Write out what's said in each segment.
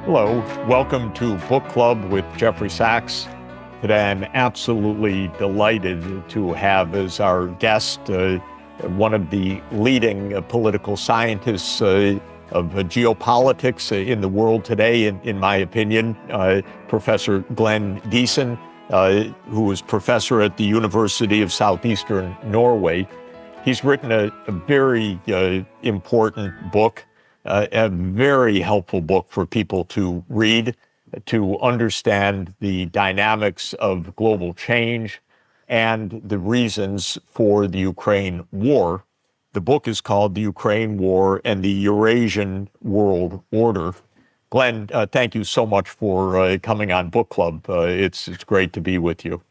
Hello, welcome to Book Club with Jeffrey Sachs. Today I'm absolutely delighted to have as our guest one of the leading political scientists of geopolitics in the world today, in my opinion, Professor Glenn Diesen, who is professor at the University of Southeastern Norway. He's written a very important book, a very helpful book for people to read, to understand the dynamics of global change and the reasons for the Ukraine war. The book is called The Ukraine War and the Eurasian World Order. Glenn, thank you so much for coming on Book Club. It's great to be with you.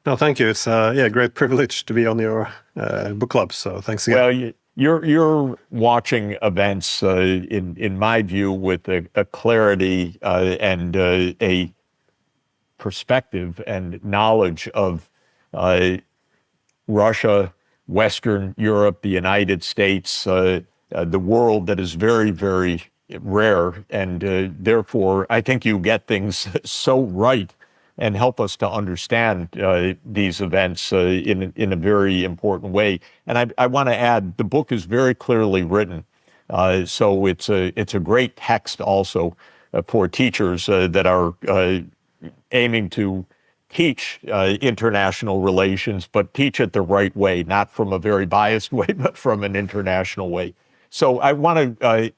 No, thank you. It's a great privilege to be on your book club. So thanks again. Well, you're watching events, in my view, with a clarity and a perspective and knowledge of Russia, Western Europe, the United States, the world that is very, very rare. And therefore, I think you get things so right and help us to understand these events in a very important way. And I want to add, the book is very clearly written, so it's a great text also for teachers that are aiming to teach international relations, but teach it the right way, not from a very biased way, but from an international way. So I want to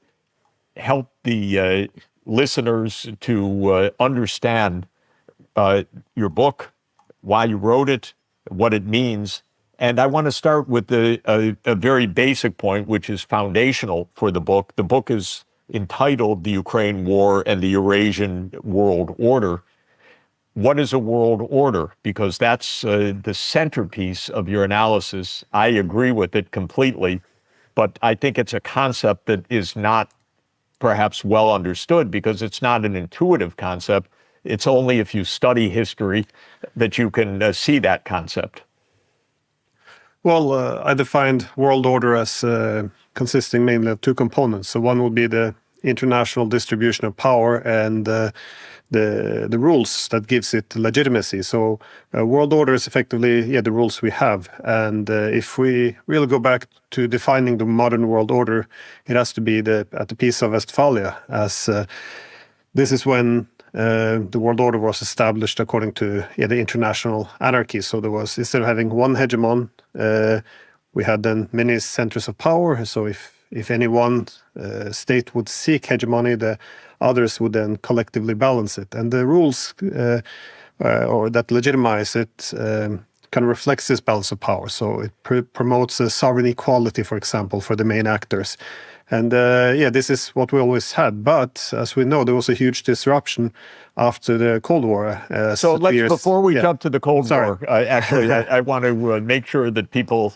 help the listeners to understand your book, why you wrote it, what it means. And I want to start with a very basic point, which is foundational for the book. The book is entitled The Ukraine War and the Eurasian World Order. What is a world order? Because that's the centerpiece of your analysis. I agree with it completely, but I think it's a concept that is not perhaps well understood because it's not an intuitive concept. It's only if you study history that you can see that concept. Well, I defined world order as consisting mainly of two components. So one would be the international distribution of power and the rules that gives it legitimacy. So world order is effectively the rules we have. And if we really go back to defining the modern world order, it has to be at the Peace of Westphalia, as this is when the world order was established according to the international anarchy. So there was, instead of having one hegemon, we had then many centers of power. So if any one state would seek hegemony, the others would then collectively balance it. And the rules or that legitimize it kind of reflects this balance of power. So it promotes a sovereign equality, for example, for the main actors. And this is what we always had. But as we know, there was a huge disruption after the Cold War. So before we jump to the Cold War, actually, I want to make sure that people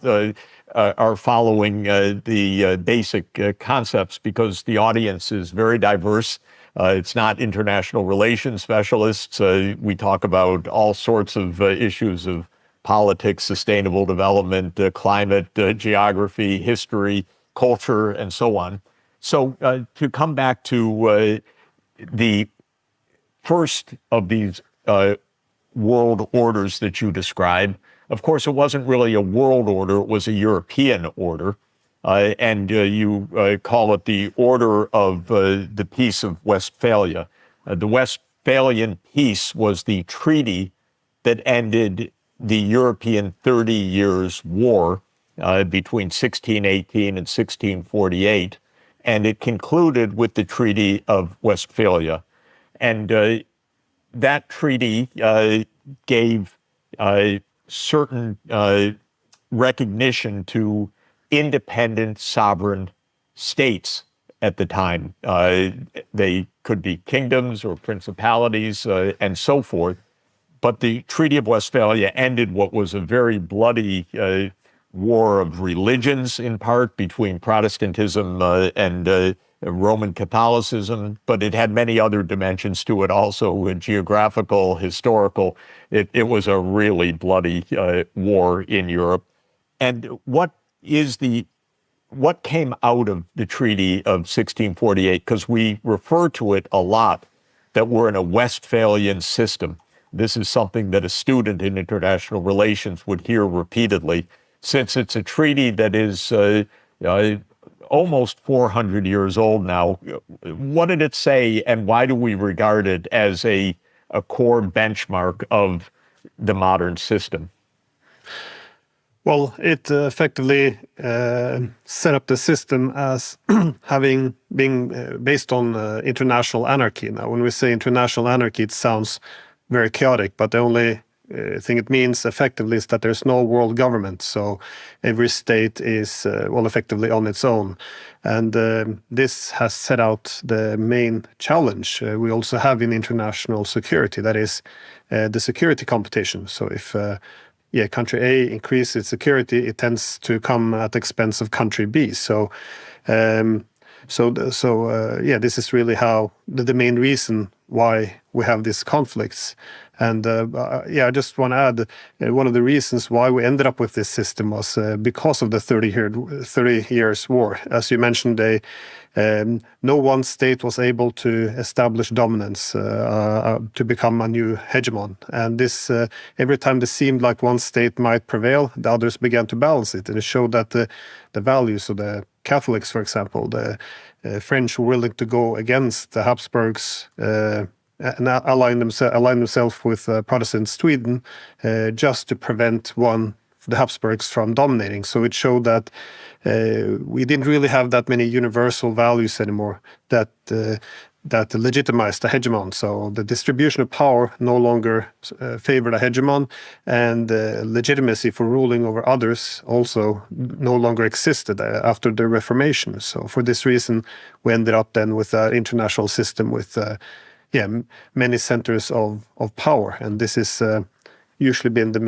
are following the basic concepts, because the audience is very diverse. It's not international relations specialists. We talk about all sorts of issues of politics, sustainable development, climate, geography, history, culture, and so on. So to come back to the first of these world orders that you describe, of course, it wasn't really a world order, it was a European order. And you call it the Order of the Peace of Westphalia. The Westphalian Peace was the treaty that ended the European 30 Years' War between 1618 and 1648, and it concluded with the Treaty of Westphalia. And that treaty gave certain recognition to independent sovereign states at the time. They could be kingdoms or principalities and so forth. But the Treaty of Westphalia ended what was a very bloody war of religions, in part, between Protestantism and Roman Catholicism, but it had many other dimensions to it also, geographical, historical. It was a really bloody war in Europe. And what is the what came out of the Treaty of 1648? Because we refer to it a lot, that we're in a Westphalian system. This is something that a student in international relations would hear repeatedly, since it's a treaty that is almost 400 years old now. What did it say, and why do we regard it as a core benchmark of the modern system? Well, it effectively set up the system as being based on international anarchy. Now, when we say international anarchy, it sounds very chaotic, but the only thing it means effectively is that there's no world government. So every state is, effectively on its own. And this has set out the main challenge we also have in international security, that is the security competition. So if country A increases its security, it tends to come at the expense of country B. So this is really how the main reason why we have these conflicts. And I just want to add, one of the reasons why we ended up with this system was because of the 30 years war. As you mentioned, no one state was able to establish dominance to become a new hegemon. And this, every time it seemed like one state might prevail, the others began to balance it. And it showed that the values of the Catholics, for example, the French were willing to go against the Habsburgs and align themselves with Protestant Sweden just to prevent the Habsburgs from dominating. So it showed that we didn't really have that many universal values anymore that legitimized the hegemon. So the distribution of power no longer favored a hegemon, and legitimacy for ruling over others also no longer existed after the Reformation. So for this reason, we ended up then with an international system with many centers of power, and this is usually been the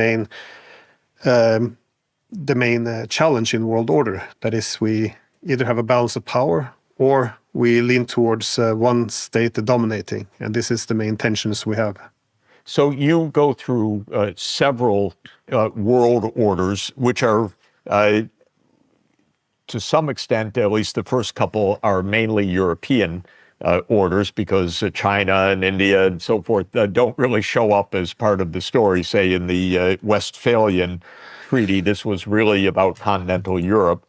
main challenge in world order. That is, we either have a balance of power or we lean towards one state dominating, and this is the main tensions we have. So you go through several world orders, which are, to some extent, at least the first couple, are mainly European orders, because China and India and so forth don't really show up as part of the story. Say in the Westphalian Treaty, this was really about continental Europe.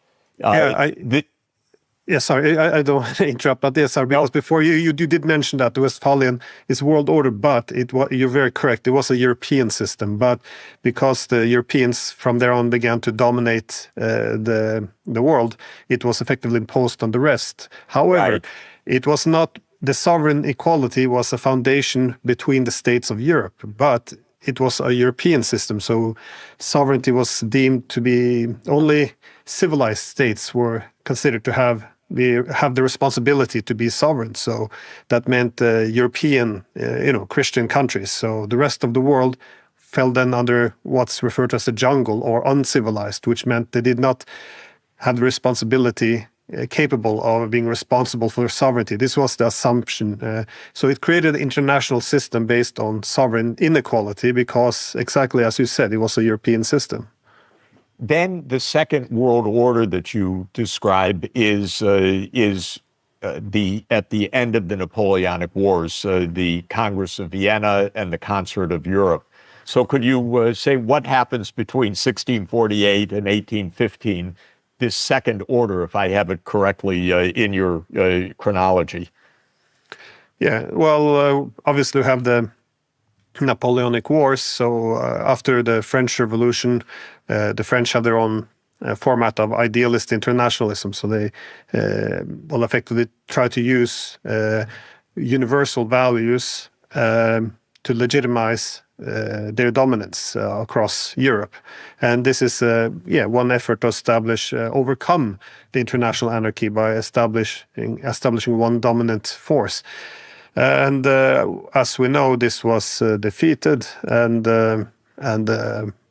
Sorry, I don't want to interrupt, but yes, because before you did mention that the Westphalian is world order, but you're very correct. It was a European system, but because the Europeans from there on began to dominate the world, it was effectively imposed on the rest. However, it was not, the sovereign equality was a foundation between the states of Europe, but it was a European system. So sovereignty was deemed to be, only civilized states were considered to have the responsibility to be sovereign. So that meant European, Christian countries. So the rest of the world fell then under what's referred to as a jungle or uncivilized, which meant they did not have the responsibility capable of being responsible for sovereignty. This was the assumption. So it created an international system based on sovereign inequality because, exactly as you said, it was a European system. Then the Second World Order that you describe is at the end of the Napoleonic Wars, the Congress of Vienna and the Concert of Europe. So could you say what happens between 1648 and 1815? This second order, if I have it correctly in your chronology. Yeah, well, obviously we have the Napoleonic Wars. So after the French Revolution, the French have their own format of idealist internationalism. So they effectively try to use universal values to legitimize their dominance across Europe. And this is one effort to overcome the international anarchy by establishing one dominant force. And as we know, this was defeated, and by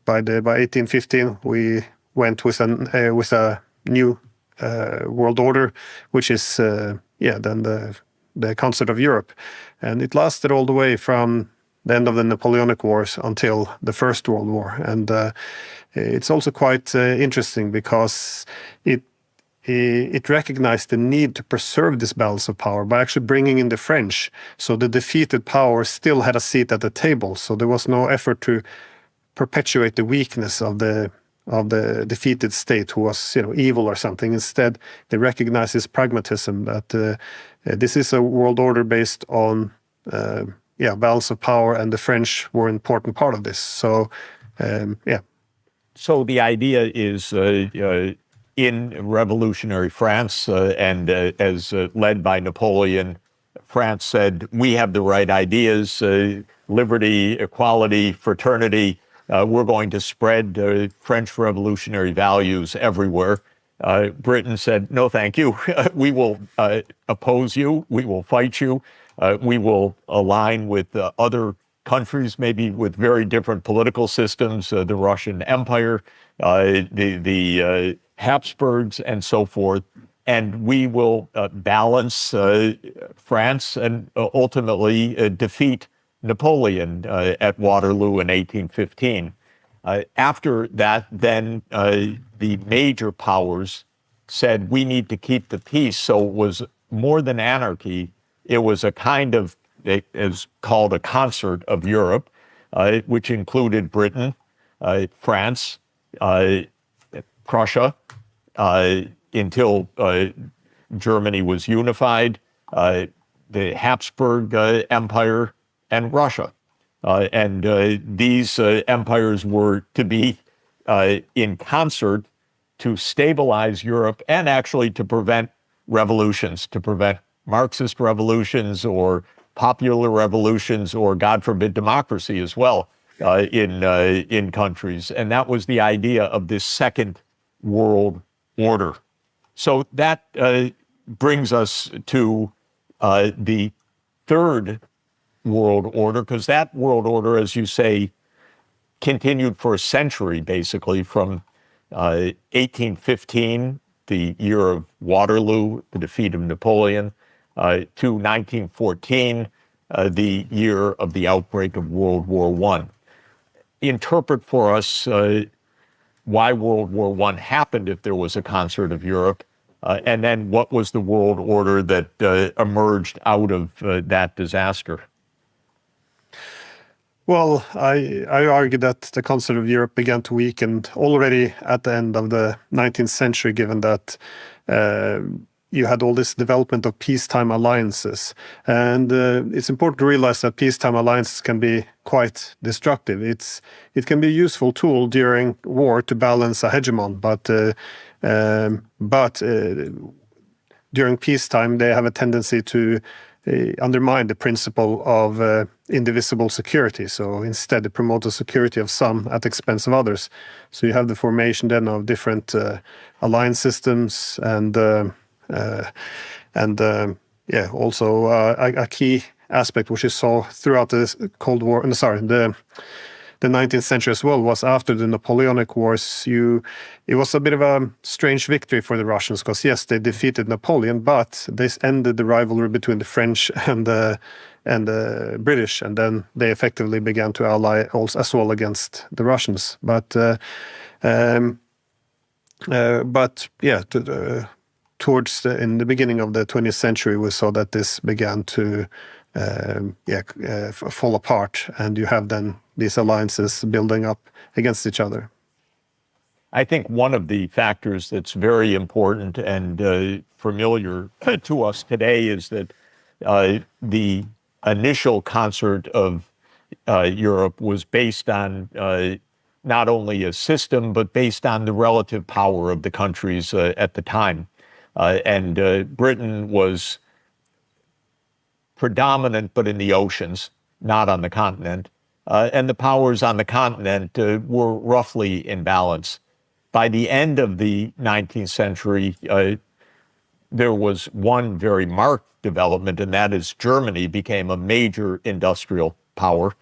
1815 we went with a new world order, which is then the Concert of Europe, and it lasted all the way from the end of the Napoleonic Wars until the First World War. And it's also quite interesting because it it recognized the need to preserve this balance of power by actually bringing in the French. So the defeated power still had a seat at the table. So there was no effort to perpetuate the weakness of the defeated state who was, evil or something. Instead, they recognized this pragmatism that this is a world order based on balance of power, and the French were an important part of this. So, So the idea is in revolutionary France and as led by Napoleon, France said, we have the right ideas, liberty, equality, fraternity. We're going to spread French revolutionary values everywhere. Britain said, no, thank you. We will oppose you. We will fight you. We will align with other countries, maybe with very different political systems, the Russian Empire, the Habsburgs, and so forth. And we will balance France and ultimately defeat Napoleon at Waterloo in 1815. After that, then the major powers said, we need to keep the peace. So it was more than anarchy. It was a kind of, it is called a concert of Europe, which included Britain, France, Prussia, until Germany was unified, the Habsburg Empire, and Russia. And these empires were to be in concert to stabilize Europe and actually to prevent revolutions, to prevent Marxist revolutions or popular revolutions or, God forbid, democracy as well in countries. And that was the idea of this second world order. So that brings us to the third world order, because that world order, as you say, continued for a century, basically, from 1815, the year of Waterloo, the defeat of Napoleon, to 1914, the year of the outbreak of World War I. Interpret for us why World War I happened if there was a concert of Europe, and then what was the world order that emerged out of that disaster? Well, I argue that the concert of Europe began to weaken already at the end of the 19th century, given that you had all this development of peacetime alliances. And it's important to realize that peacetime alliances can be quite destructive. It can be a useful tool during war to balance a hegemon, but during peacetime they have a tendency to undermine the principle of indivisible security. So instead, they promote the security of some at the expense of others. So you have the formation then of different alliance systems also a key aspect which you saw throughout the Cold War, the 19th century as well, was after the Napoleonic Wars. It was a bit of a strange victory for the Russians, because yes, they defeated Napoleon, but this ended the rivalry between the French and the British, and then they effectively began to ally also as well against the Russians. Towards in the beginning of the 20th century, we saw that this began to fall apart, and you have then these alliances building up against each other. I think one of the factors that's very important and familiar to us today is that the initial concert of Europe was based on not only a system, but based on the relative power of the countries at the time. Britain was predominant, but in the oceans, not on the continent. And the powers on the continent were roughly in balance. By the end of the 19th century, there was one very marked development, and that is Germany became a major industrial power.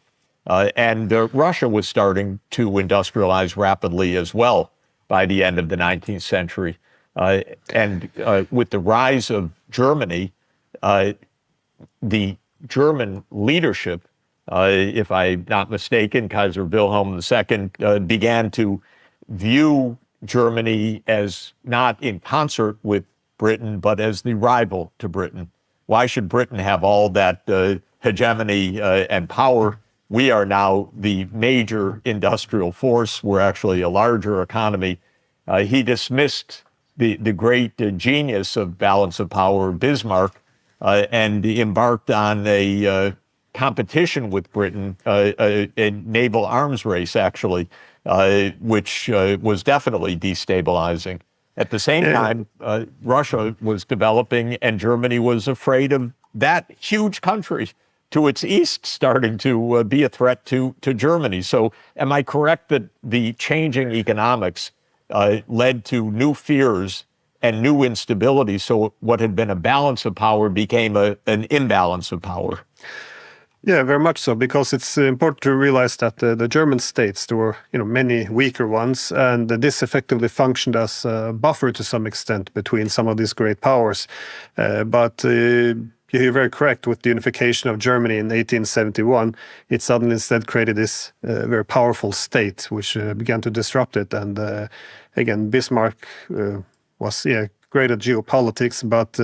And Russia was starting to industrialize rapidly as well by the end of the 19th century. With the rise of Germany, the German leadership, if I'm not mistaken, Kaiser Wilhelm II, began to view Germany as not in concert with Britain, but as the rival to Britain. Why should Britain have all that hegemony and power? We are now the major industrial force. We're actually a larger economy. He dismissed the great genius of balance of power, Bismarck, and embarked on a competition with Britain, a naval arms race, actually, which was definitely destabilizing. At the same time, Russia was developing, and Germany was afraid of that huge country to its east starting to be a threat to Germany. So am I correct that the changing economics led to new fears and new instability? So what had been a balance of power became an imbalance of power. Yeah, very much so, because it's important to realize that the German states, there were many weaker ones, and this effectively functioned as a buffer to some extent between some of these great powers. But you're very correct, with the unification of Germany in 1871, it suddenly instead created this very powerful state, which began to disrupt it. And again, Bismarck was great at geopolitics, but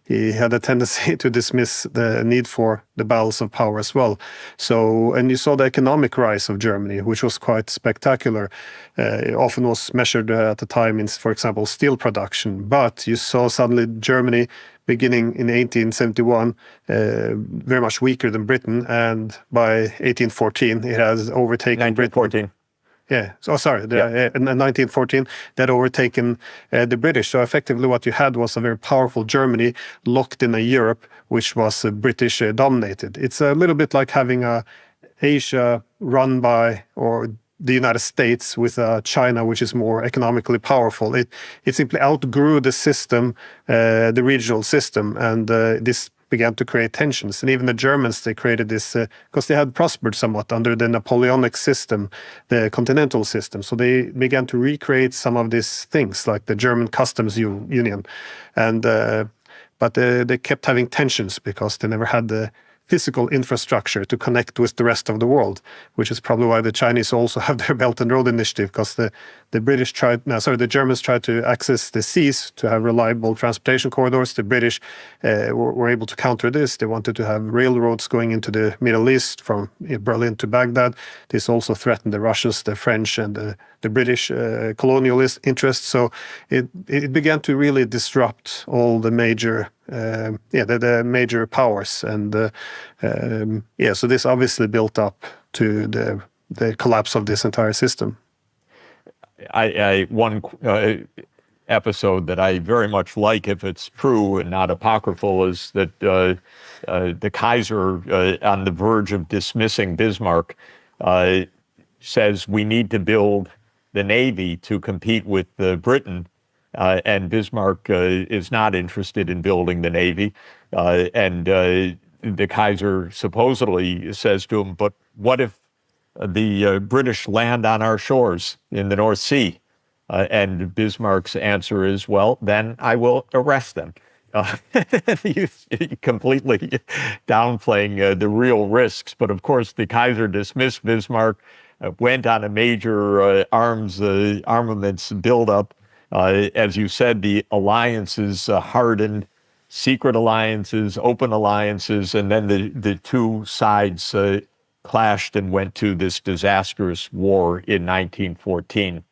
he had a tendency to dismiss the need for the balance of power as well. So, and you saw the economic rise of Germany, which was quite spectacular. It often was measured at the time in, for example, steel production. But you saw suddenly Germany beginning in 1871, very much weaker than Britain, and by 1814 it has overtaken Britain. Yeah. So sorry. In 1914, that overtaken the British. So effectively, what you had was a very powerful Germany locked in a Europe which was British dominated. It's a little bit like having a Asia run by or the United States with China, which is more economically powerful. It simply outgrew the system, the regional system, and this began to create tensions. And even the Germans, they created this, because they had prospered somewhat under the Napoleonic system, the continental system. So they began to recreate some of these things, like the German customs union. And but they kept having tensions because they never had the physical infrastructure to connect with the rest of the world, which is probably why the Chinese also have their Belt and Road Initiative, because the Germans tried to access the seas to have reliable transportation corridors. The British were able to counter this. They wanted to have railroads going into the Middle East from Berlin to Baghdad. This also threatened the Russians, the French, and the British colonialist interests. So it began to really disrupt all the major the major powers, and so this obviously built up to the collapse of this entire system. One episode that I very much like, if it's true and not apocryphal, is that the Kaiser, on the verge of dismissing Bismarck, says we need to build the Navy to compete with Britain. And Bismarck is not interested in building the Navy. And the Kaiser supposedly says to him, but what if the British land on our shores in the North Sea? And Bismarck's answer is, well, then I will arrest them. He's completely downplaying the real risks. But of course, the Kaiser dismissed Bismarck, went on a major armaments buildup. As you said, the alliances hardened, secret alliances, open alliances, and then the two sides clashed and went to this disastrous war in 1914.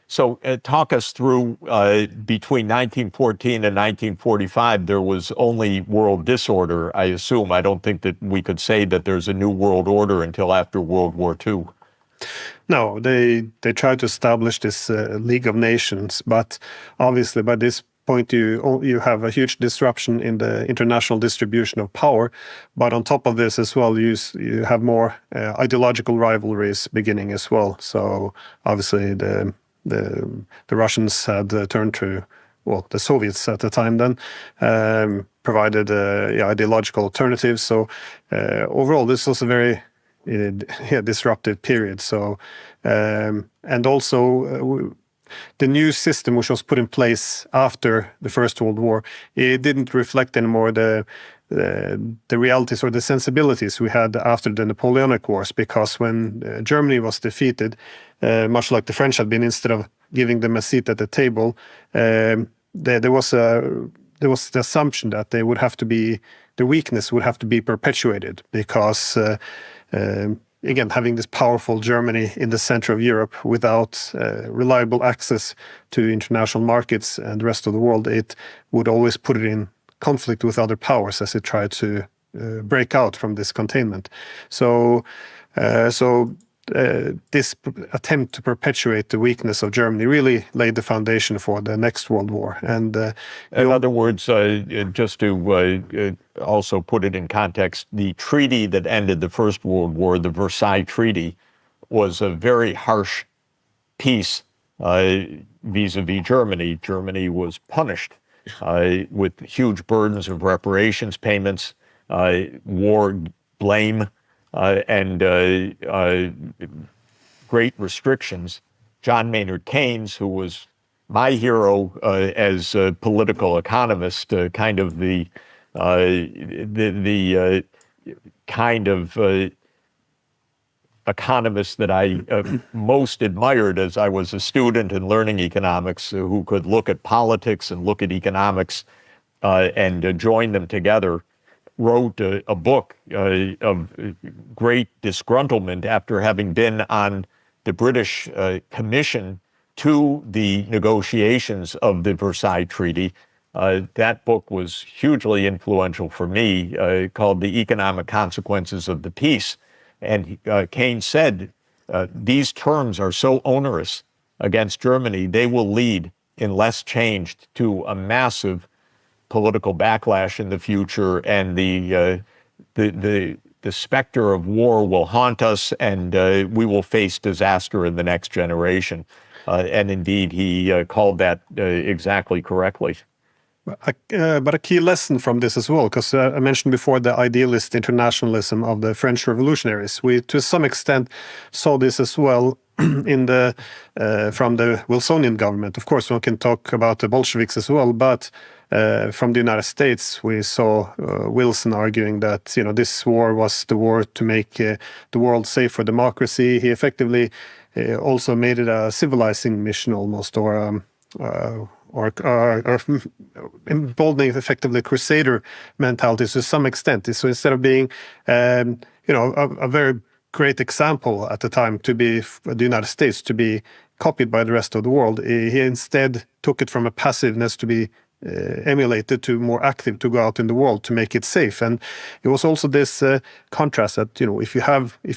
So talk us through, between 1914 and 1945, there was only world disorder, I assume. I don't think that we could say that there's a new world order until after World War II. No, they tried to establish this League of Nations, but obviously by this point you have a huge disruption in the international distribution of power. But on top of this as well, you have more ideological rivalries beginning as well. So obviously the Russians had turned to, well, the Soviets at the time then, provided ideological alternatives. So overall, this was a very disruptive period. So and also the new system which was put in place after the First World War, it didn't reflect anymore the realities or the sensibilities we had after the Napoleonic Wars, because when Germany was defeated, much like the French had been, instead of giving them a seat at the table, there was the assumption that they would have to be, the weakness would have to be perpetuated because, again, having this powerful Germany in the center of Europe without reliable access to international markets and the rest of the world, it would always put it in conflict with other powers as it tried to break out from this containment. So this attempt to perpetuate the weakness of Germany really laid the foundation for the next World War. And in other words, just to also put it in context, the treaty that ended the First World War, the Versailles Treaty, was a very harsh peace vis-a-vis Germany. Germany was punished with huge burdens of reparations payments, war blame, and great restrictions. John Maynard Keynes, who was my hero as a political economist, kind of the kind of economist that I most admired as I was a student and learning economics, who could look at politics and look at economics and join them together, wrote a book of great disgruntlement after having been on the British commission to the negotiations of the Versailles Treaty. That book was hugely influential for me, called The Economic Consequences of the Peace. And Keynes said, these terms are so onerous against Germany, they will lead, unless changed, to a massive political backlash in the future, and the specter of war will haunt us, and we will face disaster in the next generation. And indeed, he called that exactly correctly. But a key lesson from this as well, because I mentioned before the idealist internationalism of the French revolutionaries. We, to some extent, saw this as well in the from the Wilsonian government. Of course, one can talk about the Bolsheviks as well, but from the United States, we saw Wilson arguing that this war was the war to make the world safe for democracy. He effectively also made it a civilizing mission almost, or emboldening effectively crusader mentality to some extent. So instead of being, a very great example at the time to be the United States to be copied by the rest of the world, he instead took it from a passiveness to be emulated to more active, to go out in the world to make it safe. And it was also this contrast that if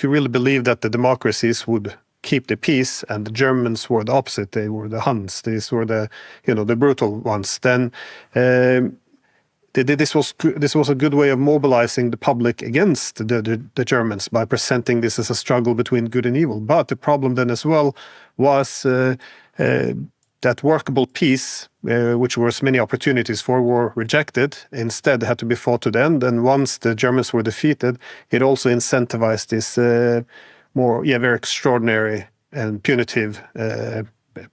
you really believe that the democracies would keep the peace, and the Germans were the opposite. They were the Huns. These were the brutal ones. Then this was a good way of mobilizing the public against the Germans by presenting this as a struggle between good and evil. But the problem then as well was that workable peace, which was many opportunities for, were rejected. Instead, had to be fought to the end. And once the Germans were defeated, it also incentivized this very extraordinary and punitive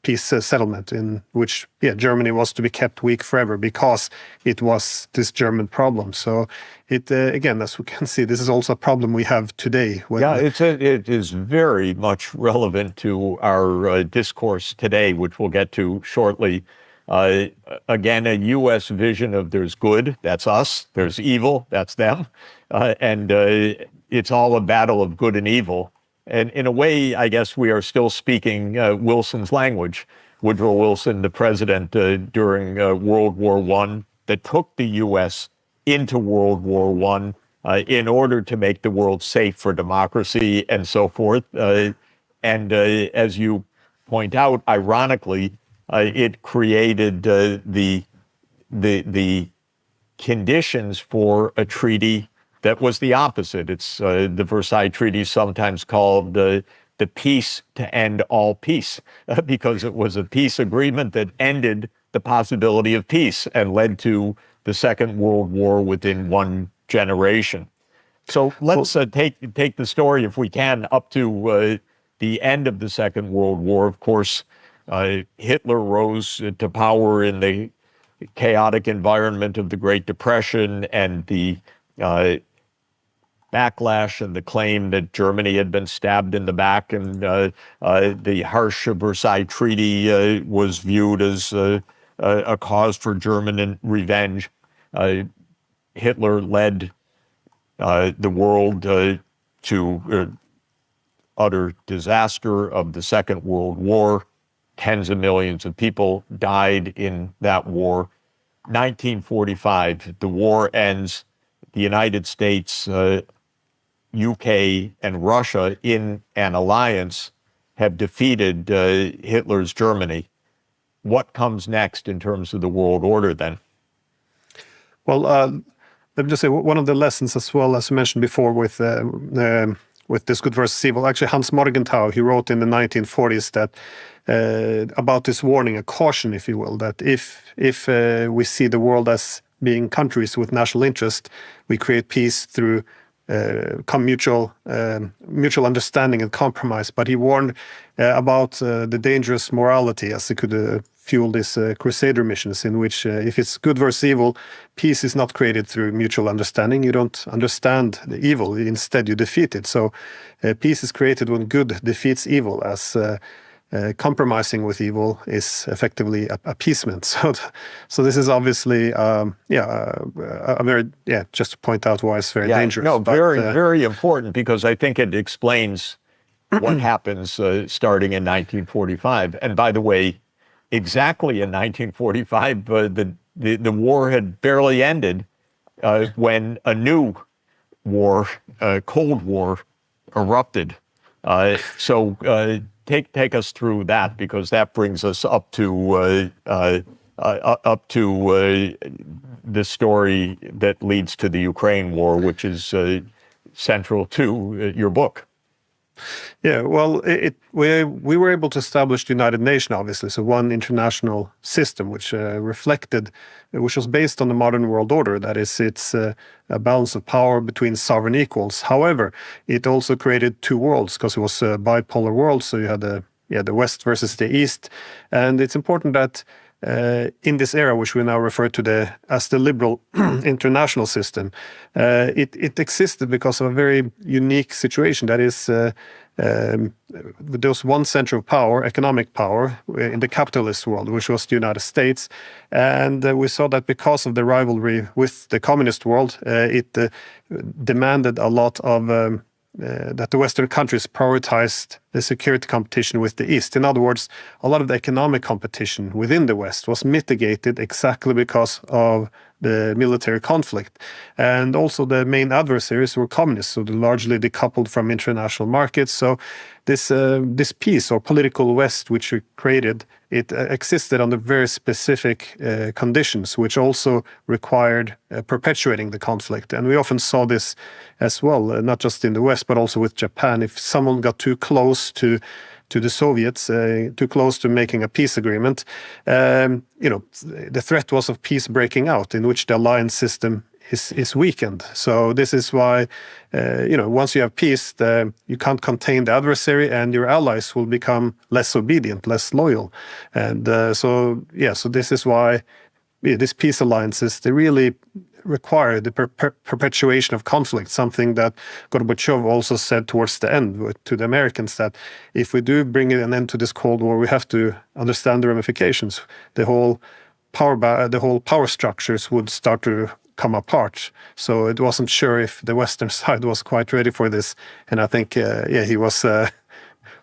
peace settlement, in which Germany was to be kept weak forever because it was this German problem. So it again, as we can see, this is also a problem we have today. It is very much relevant to our discourse today, which we'll get to shortly. Again, a U.S. vision of there's good, that's us, there's evil, that's them, and it's all a battle of good and evil. And in a way, I guess we are still speaking Wilson's language. Woodrow Wilson, the president during World War I, that took the U.S. into World War I in order to make the world safe for democracy and so forth. And as you point out, ironically, it created the conditions for a treaty that was the opposite. It's the Versailles Treaty, sometimes called the peace to end all peace, because it was a peace agreement that ended the possibility of peace and led to the Second World War within one generation. So let's take the story, if we can, up to the end of the Second World War. Of course, Hitler rose to power in the chaotic environment of the Great Depression and the backlash and the claim that Germany had been stabbed in the back, and the harsh Versailles Treaty was viewed as a cause for German revenge. Hitler led the world to utter disaster of the Second World War. Tens of millions of people died in that war. 1945, the war ends. The United States, UK, and Russia, in an alliance, have defeated Hitler's Germany. What comes next in terms of the world order then? Well, let me just say one of the lessons, as well as you mentioned before, with this good versus evil. Actually, Hans Morgenthau, he wrote in the 1940s that about this warning, a caution, if you will, that if we see the world as being countries with national interest, we create peace through mutual understanding and compromise. But he warned about the dangerous morality, as it could fuel these crusader missions, in which if it's good versus evil, peace is not created through mutual understanding. You don't understand the evil, instead you defeat it. So peace is created when good defeats evil, as compromising with evil is effectively appeasement. So this is obviously, a very, just to point out why it's very dangerous. No, very important, because I think it explains what happens starting in 1945. And by the way, exactly in 1945, the war had barely ended when a new war, Cold War, erupted. So take us through that, because that brings us up to the story that leads to the Ukraine war, which is central to your book. Yeah, well, we were able to establish the United Nations, obviously, so one international system which was based on the modern world order. That is, it's a balance of power between sovereign equals. However, it also created two worlds, because it was a bipolar world. So you had the West versus the East, and it's important that in this era, which we now refer to as the liberal international system, it existed because of a very unique situation. That is, there was one center of power, economic power, in the capitalist world, which was the United States. And we saw that because of the rivalry with the communist world, it demanded a lot of that the Western countries prioritized the security competition with the East. In other words, a lot of the economic competition within the West was mitigated exactly because of the military conflict. And also the main adversaries were communists, so they're largely decoupled from international markets. So this peace or political West which we created, it existed under very specific conditions, which also required perpetuating the conflict. And we often saw this as well, not just in the West, but also with Japan. If someone got too close to the Soviets, too close to making a peace agreement, the threat was of peace breaking out, in which the alliance system is weakened. So this is why, once you have peace, you can't contain the adversary, and your allies will become less obedient, less loyal. And so this is why these peace alliances, they really require the perpetuation of conflict, something that Gorbachev also said towards the end to the Americans, that if we do bring an end to this Cold War, we have to understand the ramifications. The whole power structures would start to come apart. So it wasn't sure if the Western side was quite ready for this. And I think, he was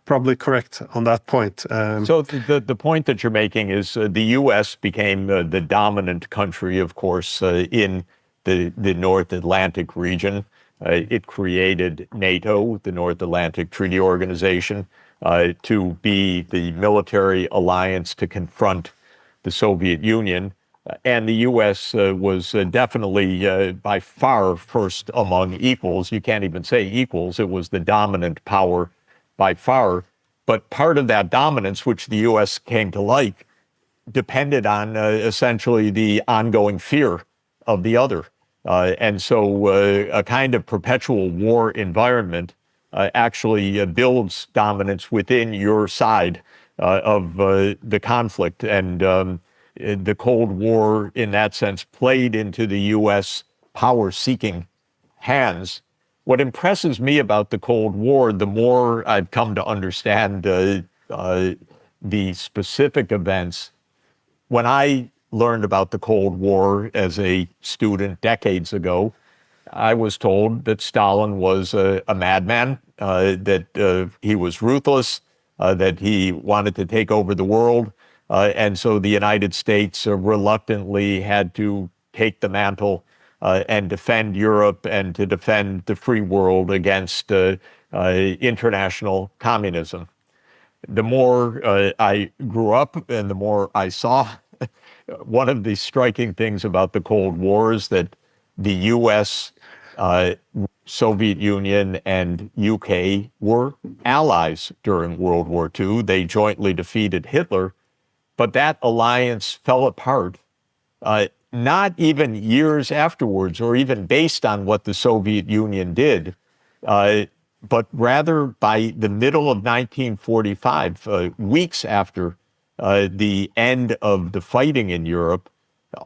probably correct on that point. So the point that you're making is the U.S. became the dominant country, of course, in the North Atlantic region. It created NATO, the North Atlantic Treaty Organization, to be the military alliance to confront the Soviet Union. And the U.S. was definitely by far first among equals. You can't even say equals. It was the dominant power by far. But part of that dominance, which the U.S. came to like, depended on essentially the ongoing fear of the other. And so a kind of perpetual war environment actually builds dominance within your side of the conflict. And the Cold War, in that sense, played into the U.S. power-seeking hands. what impresses me about the Cold War, the more I've come to understand the specific events. When I learned about the Cold War as a student decades ago, I was told that Stalin was a madman, that he was ruthless, that he wanted to take over the world. And so the United States reluctantly had to take the mantle and defend Europe and to defend the free world against international communism. The more I grew up and the more I saw, one of the striking things about the Cold War is that the U.S., Soviet Union, and UK were allies during World War II. They jointly defeated Hitler, but that alliance fell apart, not even years afterwards or even based on what the Soviet Union did, but rather by the middle of 1945, weeks after the end of the fighting in Europe.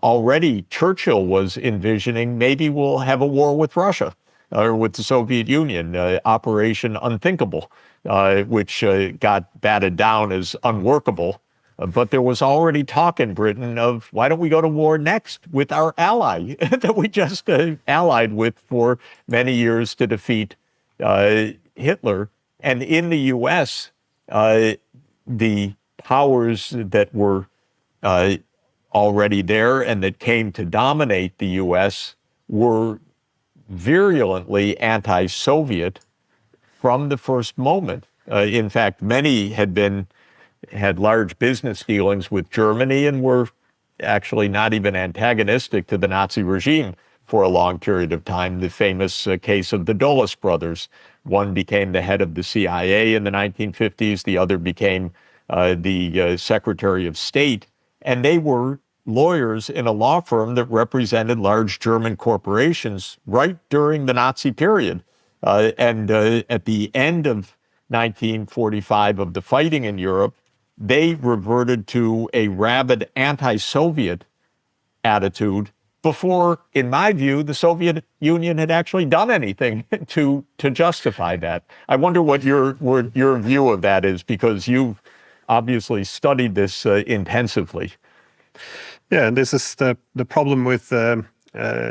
Already Churchill was envisioning maybe we'll have a war with Russia or with the Soviet Union, Operation Unthinkable, which got batted down as unworkable. But there was already talk in Britain of why don't we go to war next with our ally that we just allied with for many years to defeat Hitler. And in the U.S., the powers that were already there and that came to dominate the U.S. were virulently anti-Soviet from the first moment. In fact, many had large business dealings with Germany and were actually not even antagonistic to the Nazi regime for a long period of time. The famous case of the Dulles brothers. One became the head of the CIA in the 1950s. The other became the Secretary of State. And they were lawyers in a law firm that represented large German corporations right during the Nazi period. And at the end of 1945 of the fighting in Europe, they reverted to a rabid anti-Soviet attitude before, in my view, the Soviet Union had actually done anything to justify that. I wonder what your view of that is, because you've obviously studied this intensively. Yeah, and this is the problem with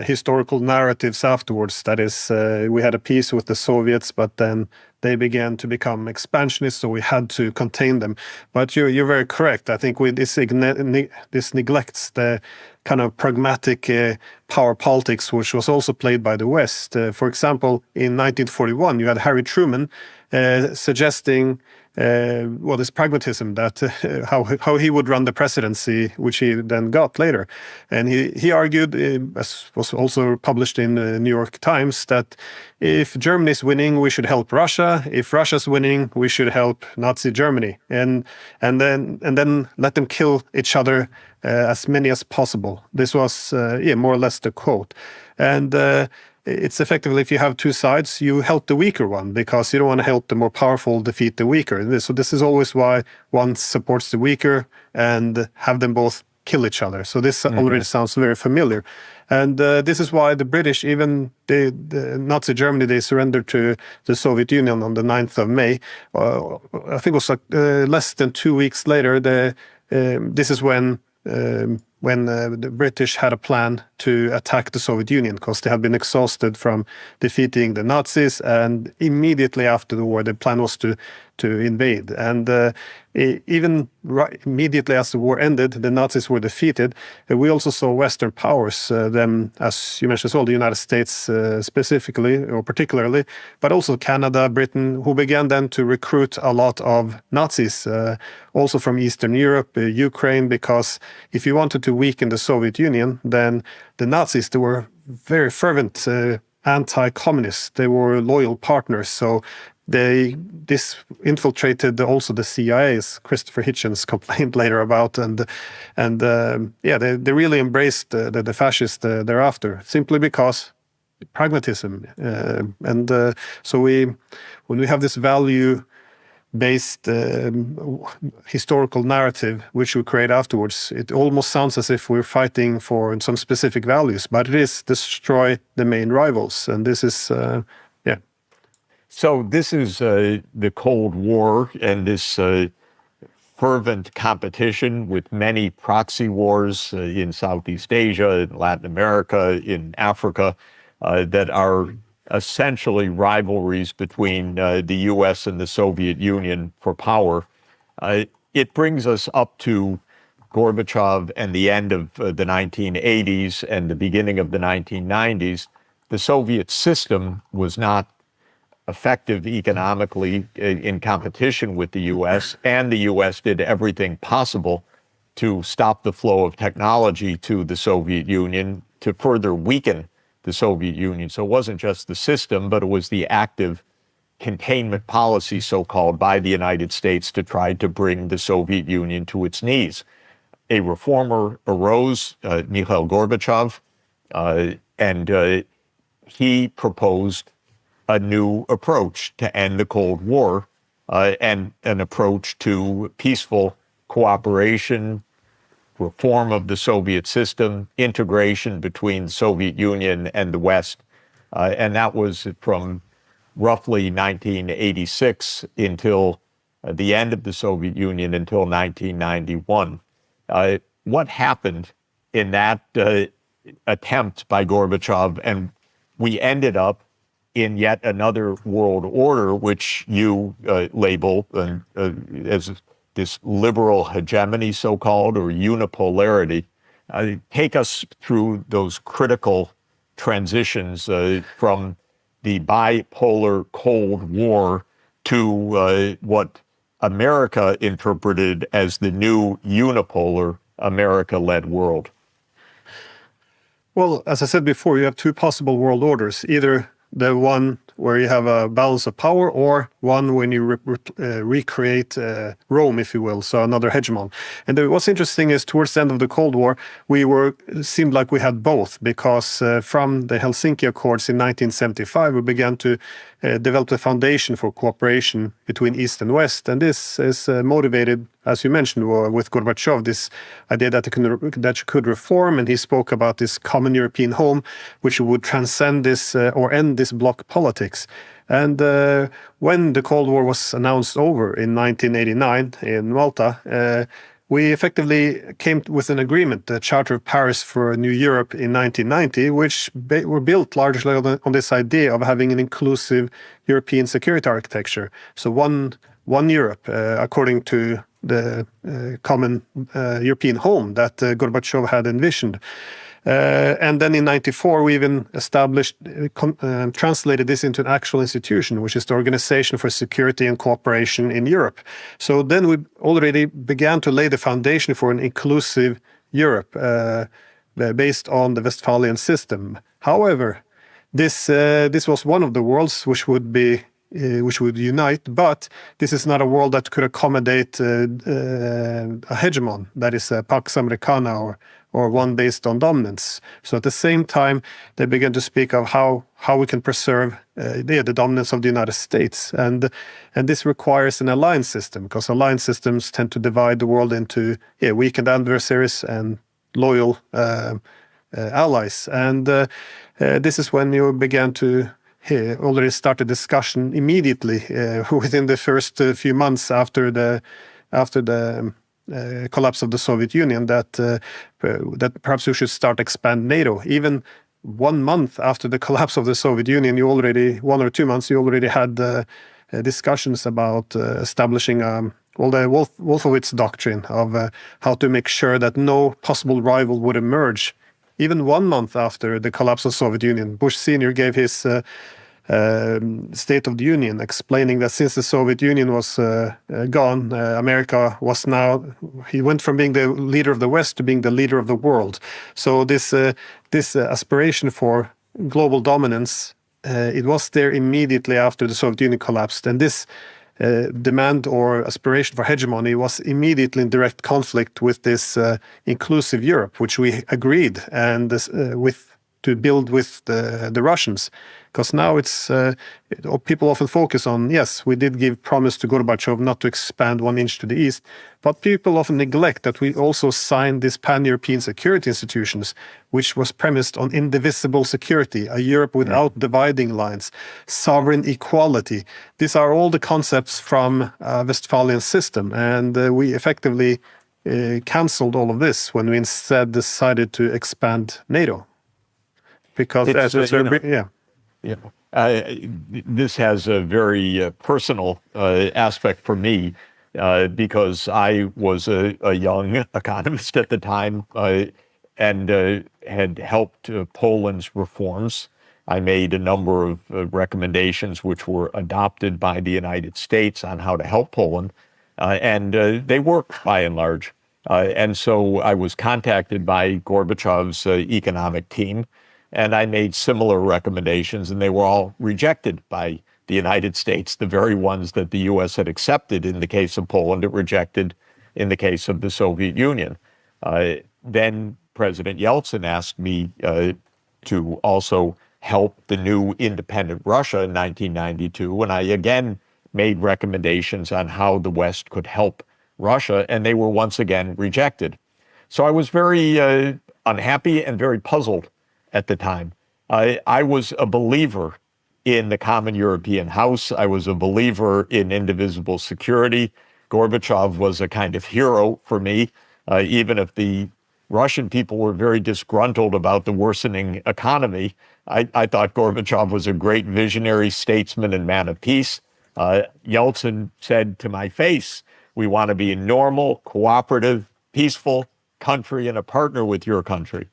historical narratives afterwards. That is, we had a peace with the Soviets, but then they began to become expansionists, so we had to contain them. But you're very correct. I think this neglects the kind of pragmatic power politics, which was also played by the West. For example, in 1941, you had Harry Truman suggesting this pragmatism, that how he would run the presidency, which he then got later. And he argued, as was also published in the New York Times, that if Germany is winning, we should help Russia. If Russia's winning, we should help Nazi Germany, and then let them kill each other, as many as possible. This was more or less the quote. And it's effectively, if you have two sides, you help the weaker one, because you don't want to help the more powerful defeat the weaker. So this is always why one supports the weaker and have them both kill each other. So this already sounds very familiar. And this is why the British, even the Nazi Germany, they surrendered to the Soviet Union on the 9th of May. I think it was less than 2 weeks later. This is when the British had a plan to attack the Soviet Union, because they had been exhausted from defeating the Nazis, and immediately after the war, the plan was to invade. And even immediately as the war ended, the Nazis were defeated. We also saw Western powers, them, as you mentioned as well, the United States specifically or particularly, but also Canada, Britain, who began then to recruit a lot of Nazis, also from Eastern Europe, Ukraine, because if you wanted to weaken the Soviet Union, then the Nazis, they were very fervent anti-communists. They were loyal partners. So this infiltrated also the CIA, as Christopher Hitchens complained later about, and they really embraced the fascists thereafter, simply because pragmatism. So when we have this value-based historical narrative which we create afterwards, it almost sounds as if we're fighting for some specific values, but it is destroy the main rivals, and this is So this is the Cold War and this fervent competition with many proxy wars in Southeast Asia, in Latin America, in Africa, that are essentially rivalries between the U.S. and the Soviet Union for power. It brings us up to Gorbachev and the end of the 1980s and the beginning of the 1990s. The Soviet system was not effective economically in competition with the U.S., and the U.S. did everything possible to stop the flow of technology to the Soviet Union, to further weaken the Soviet Union. So it wasn't just the system, but it was the active containment policy, so-called, by the United States to try to bring the Soviet Union to its knees. A reformer arose, Mikhail Gorbachev, and he proposed a new approach to end the Cold War, and an approach to peaceful cooperation, reform of the Soviet system, integration between the Soviet Union and the West. And that was from roughly 1986 until the end of the Soviet Union, until 1991. What happened in that attempt by Gorbachev, and we ended up in yet another world order, which you label as this liberal hegemony, so-called, or unipolarity. Take us through those critical transitions from the bipolar Cold War to what America interpreted as the new unipolar America-led world. Well, as I said before, you have two possible world orders, either the one where you have a balance of power, or one when you recreate Rome, if you will, so another hegemon. And what's interesting is towards the end of the Cold War, seemed like we had both, because from the Helsinki Accords in 1975, we began to develop the foundation for cooperation between East and West. And this is motivated, as you mentioned, with Gorbachev, this idea that you could reform, and he spoke about this common European home, which would transcend this or end this bloc politics. And when the Cold War was announced over in 1989 in Malta, we effectively came with an agreement, the Charter of Paris for a New Europe in 1990, which were built largely on this idea of having an inclusive European security architecture. So one Europe, according to the common European home that Gorbachev had envisioned. And then in 1994, we even established, translated this into an actual institution, which is the Organization for Security and Cooperation in Europe. So then we already began to lay the foundation for an inclusive Europe based on the Westphalian system. However, this was one of the worlds which would unite, but this is not a world that could accommodate a hegemon, that is a Pax Americana or one based on dominance. So at the same time, they began to speak of how we can preserve the dominance of the United States. And this requires an alliance system, because alliance systems tend to divide the world into weakened adversaries and loyal allies. And this is when you began to already start a discussion immediately within the first few months after the collapse of the Soviet Union, that perhaps we should start expand NATO. Even 1 month after the collapse of the Soviet Union, 1 or 2 months, you already had discussions about establishing the Wolfowitz doctrine of how to make sure that no possible rival would emerge. Even 1 month after the collapse of the Soviet Union, Bush Sr. gave his State of the Union, explaining that since the Soviet Union was gone, America was now, he went from being the leader of the West to being the leader of the world. So this aspiration for global dominance, it was there immediately after the Soviet Union collapsed. And this demand or aspiration for hegemony was immediately in direct conflict with this inclusive Europe, which we agreed and to build with the Russians. Because now people often focus on, yes, we did give promise to Gorbachev not to expand 1 inch to the east, but people often neglect that we also signed this pan-European security institutions, which was premised on indivisible security, a Europe without dividing lines, sovereign equality. These are all the concepts from Westphalian system, and we effectively cancelled all of this when we instead decided to expand NATO. Because this has a very personal aspect for me because I was a young economist at the time and had helped Poland's reforms. I made a number of recommendations which were adopted by the United States on how to help Poland, and they worked by and large. And so I was contacted by Gorbachev's economic team, and I made similar recommendations, and they were all rejected by the United States, the very ones that the U.S. had accepted in the case of Poland, it rejected in the case of the Soviet Union. Then President Yeltsin asked me to also help the new independent Russia in 1992, and I again made recommendations on how the West could help Russia, and they were once again rejected. So I was very unhappy and very puzzled at the time. I was a believer in the common European house. I was a believer in indivisible security. Gorbachev was a kind of hero for me, even if the Russian people were very disgruntled about the worsening economy. I thought Gorbachev was a great visionary statesman and man of peace. Yeltsin said to my face, we want to be a normal, cooperative, peaceful country and a partner with your country.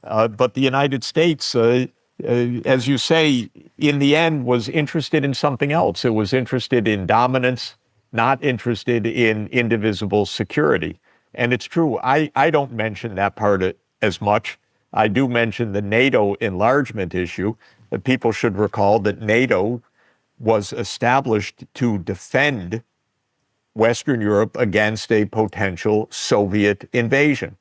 But the United States, as you say, in the end was interested in something else. It was interested in dominance, not interested in indivisible security. And it's true, I don't mention that part as much. I do mention the NATO enlargement issue. People should recall that NATO was established to defend Western Europe against a potential Soviet invasion.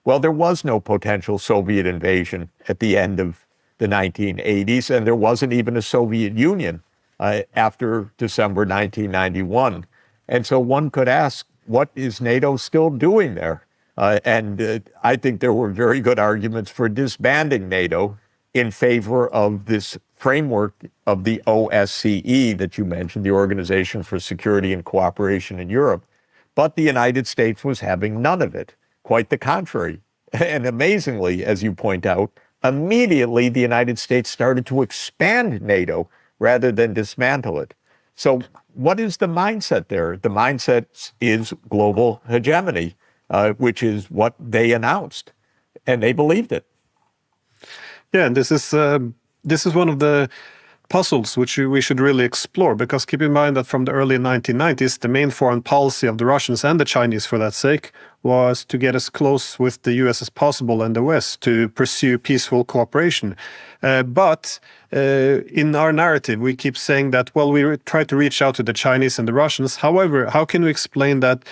Well, there was no potential Soviet invasion at the end of the 1980s, and there wasn't even a Soviet Union after December 1991. And so one could ask, what is NATO still doing there? And I think there were very good arguments for disbanding NATO in favor of this framework of the OSCE that you mentioned, the Organization for Security and Cooperation in Europe. But the United States was having none of it. Quite the contrary. And amazingly, as you point out, immediately the United States started to expand NATO rather than dismantle it. So what is the mindset there? The mindset is global hegemony, which is what they announced, and they believed it. Yeah, and this is one of the puzzles which we should really explore, because keep in mind that from the early 1990s, the main foreign policy of the Russians and the Chinese, for that sake, was to get as close with the US as possible and the West to pursue peaceful cooperation. But in our narrative, we keep saying that, well, we try to reach out to the Chinese and the Russians. However, how can we explain that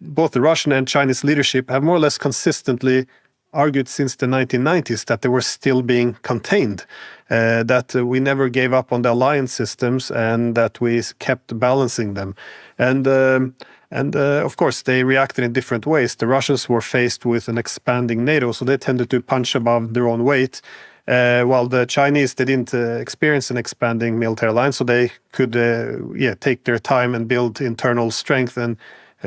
both the Russian and Chinese leadership have more or less consistently argued since the 1990s that they were still being contained, that we never gave up on the alliance systems and that we kept balancing them. And of course, they reacted in different ways. The Russians were faced with an expanding NATO, so they tended to punch above their own weight, while the Chinese, they didn't experience an expanding military alliance, so they could take their time and build internal strength and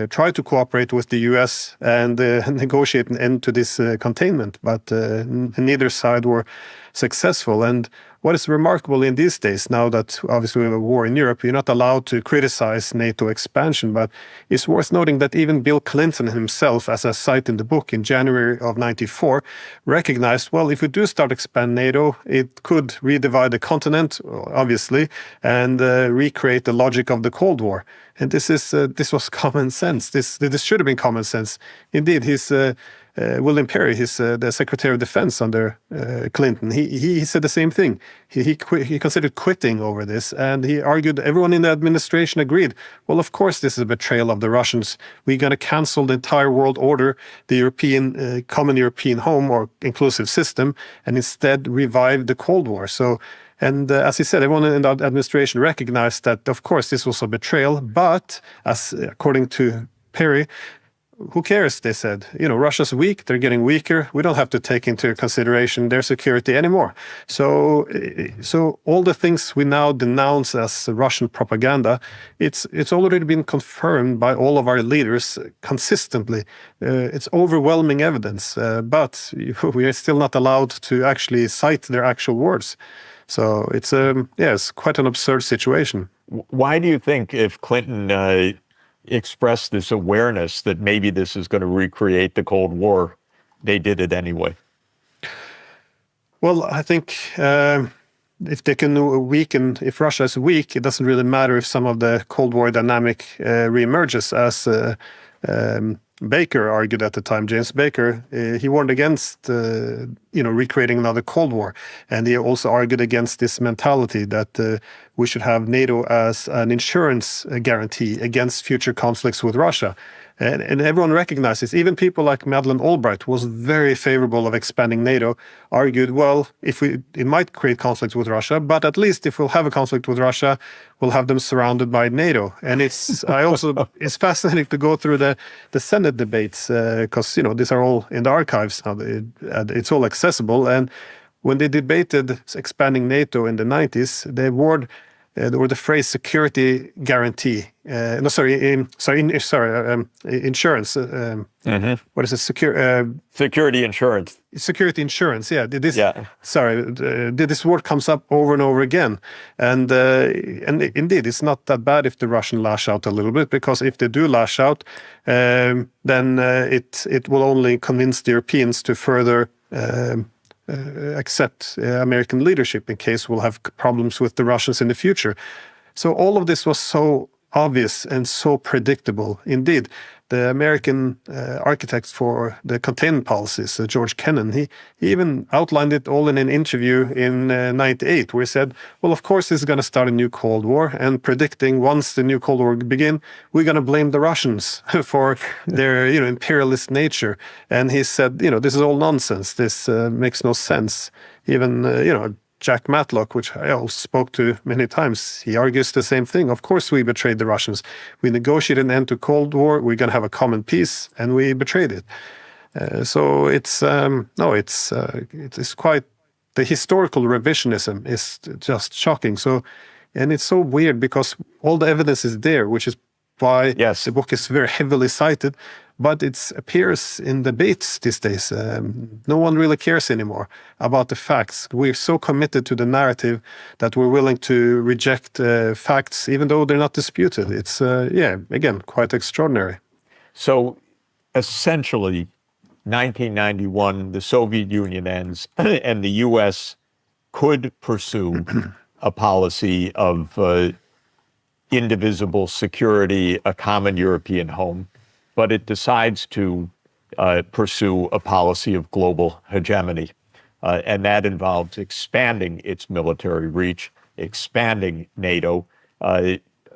try to cooperate with the US and negotiate an end to this containment, but neither side were successful. And what is remarkable in these days, now that obviously we have a war in Europe, you're not allowed to criticize NATO expansion, but it's worth noting that even Bill Clinton himself, as I cite in the book in January of '94, recognized, well, if we do start expand NATO, it could redivide the continent, obviously, and recreate the logic of the Cold War. And this was common sense. This should have been common sense. Indeed, William Perry, the Secretary of Defense under Clinton, he said the same thing. He considered quitting over this, and he argued everyone in the administration agreed. Well, of course, this is a betrayal of the Russians. We're going to cancel the entire world order, the European common European home or inclusive system, and instead revive the Cold War. So And as he said, everyone in the administration recognized that, of course, this was a betrayal. But as according to Perry, who cares, they said. Russia's weak, they're getting weaker. We don't have to take into consideration their security anymore. So all the things we now denounce as Russian propaganda, it's already been confirmed by all of our leaders consistently. It's overwhelming evidence, but we are still not allowed to actually cite their actual words. So it's quite an absurd situation. Why do you think if Clinton expressed this awareness that maybe this is going to recreate the Cold War, they did it anyway? Well, I think if they can weaken, if Russia is weak, it doesn't really matter if some of the Cold War dynamic reemerges, as Baker argued at the time. James Baker, he warned against recreating another Cold War, and he also argued against this mentality that we should have NATO as an insurance guarantee against future conflicts with Russia. And everyone recognizes, even people like Madeleine Albright, who was very favorable of expanding NATO, argued, well, it might create conflicts with Russia, but at least if we'll have a conflict with Russia, we'll have them surrounded by NATO. And it's fascinating to go through the Senate debates, because these are all in the archives now. It's all accessible. And when they debated expanding NATO in the 90s, they wore the phrase security guarantee. Insurance. What is it? Security insurance. Security insurance. Yeah. This word comes up over and over again, and indeed, it's not that bad if the Russians lash out a little bit, because if they do lash out, then it will only convince the Europeans to further accept American leadership in case we'll have problems with the Russians in the future. So all of this was so obvious and so predictable. Indeed, the American architect for the containment policies, George Kennan, he even outlined it all in an interview in '98, where he said, well, of course, this is going to start a new Cold War, and predicting once the new Cold War begin, we're going to blame the Russians for their imperialist nature. And he said, this is all nonsense. This makes no sense. Even, Jack Matlock, which I also spoke to many times, he argues the same thing. Of course, we betrayed the Russians. We negotiated an end to Cold War. We're going to have a common peace, and we betrayed it. So it's quite, the historical revisionism is just shocking. And it's so weird because all the evidence is there, which is why the book is very heavily cited. But it appears in debates these days. No one really cares anymore about the facts. We're so committed to the narrative that we're willing to reject facts, even though they're not disputed. It's, again, quite extraordinary. So essentially, 1991, the Soviet Union ends, and the U.S. could pursue a policy of indivisible security, a common European home. But it decides to pursue a policy of global hegemony. And that involves expanding its military reach, expanding NATO,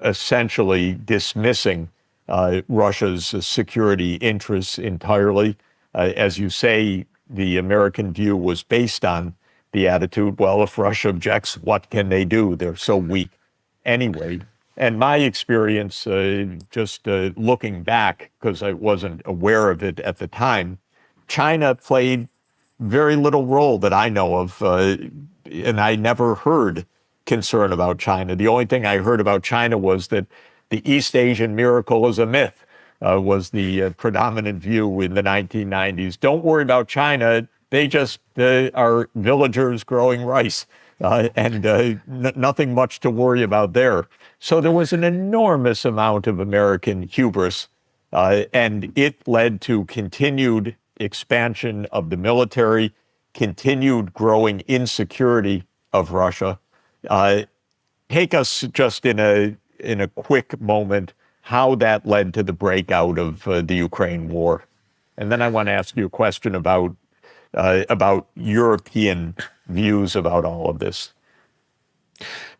essentially dismissing Russia's security interests entirely. As you say, the American view was based on the attitude, well, if Russia objects, what can they do? They're so weak anyway. And my experience, looking back, because I wasn't aware of it at the time, China played very little role that I know of, and I never heard concern about China. The only thing I heard about China was that the East Asian miracle is a myth, was the predominant view in the 1990s. Don't worry about China. They just are villagers growing rice. And nothing much to worry about there. So there was an enormous amount of American hubris, and it led to continued expansion of the military, continued growing insecurity of Russia. Take us just in a quick moment how that led to the breakout of the Ukraine war. And then I want to ask you a question about European views about all of this.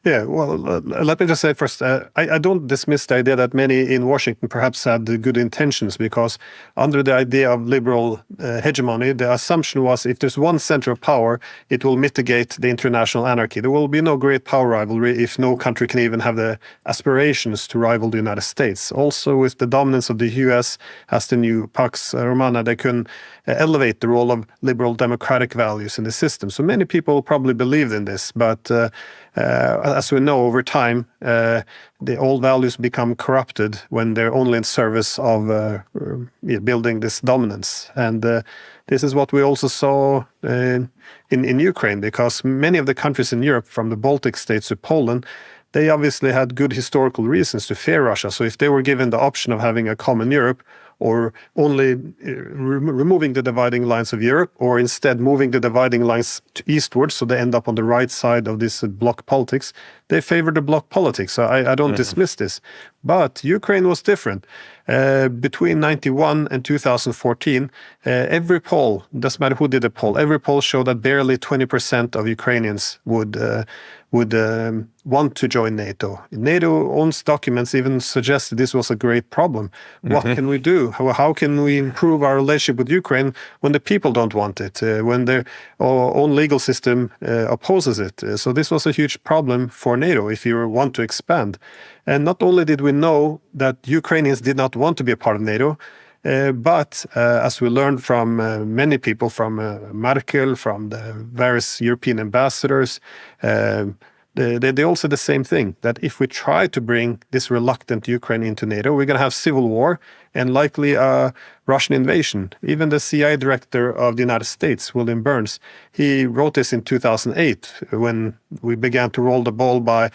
Yeah, well, let me just say first, I don't dismiss the idea that many in Washington perhaps had the good intentions, because under the idea of liberal hegemony, the assumption was if there's one center of power, it will mitigate the international anarchy. There will be no great power rivalry if no country can even have the aspirations to rival the United States. Also, with the dominance of the US as the new Pax Romana, they can elevate the role of liberal democratic values in the system. So many people probably believed in this, but as we know, over time, the old values become corrupted when they're only in service of building this dominance. And this is what we also saw in Ukraine, because many of the countries in Europe, from the Baltic states to Poland, they obviously had good historical reasons to fear Russia. So if they were given the option of having a common Europe, or only removing the dividing lines of Europe, or instead moving the dividing lines to eastwards, so they end up on the right side of this bloc politics, they favor the bloc politics. So I don't dismiss this. But Ukraine was different. Between 91 and 2014, every poll, doesn't matter who did the poll, every poll showed that barely 20% of Ukrainians would want to join NATO. NATO owns documents even suggested this was a great problem. What can we do? How can we improve our relationship with Ukraine when the people don't want it, when their own legal system opposes it? So this was a huge problem for NATO if you want to expand. And not only did we know that Ukrainians did not want to be a part of NATO, but as we learned from many people, from Merkel, from the various European ambassadors, they all said the same thing, that if we try to bring this reluctant Ukraine into NATO, we're going to have civil war and likely a Russian invasion. Even the CIA director of the United States, William Burns, he wrote this in 2008 when we began to roll the ball by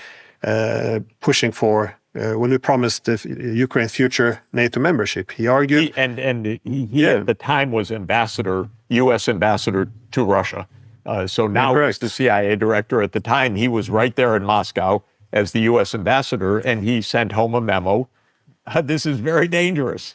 pushing for when we promised Ukraine future NATO membership. He argued, he at the time was U.S. ambassador to Russia. So now he's the CIA director. At the time, he was right there in Moscow as the U.S. ambassador, and he sent home a memo. This is very dangerous.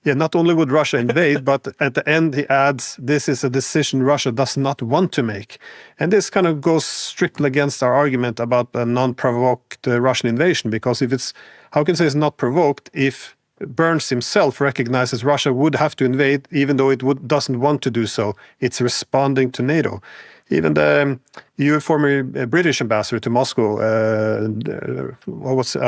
Yeah, not only would Russia invade, but at the end he adds, this is a decision Russia does not want to make. And this kind of goes strictly against our argument about a non-provoked Russian invasion, because if it's, how can you say it's not provoked if Burns himself recognizes Russia would have to invade, even though it doesn't want to do so. It's responding to NATO. Even the former British ambassador to Moscow, I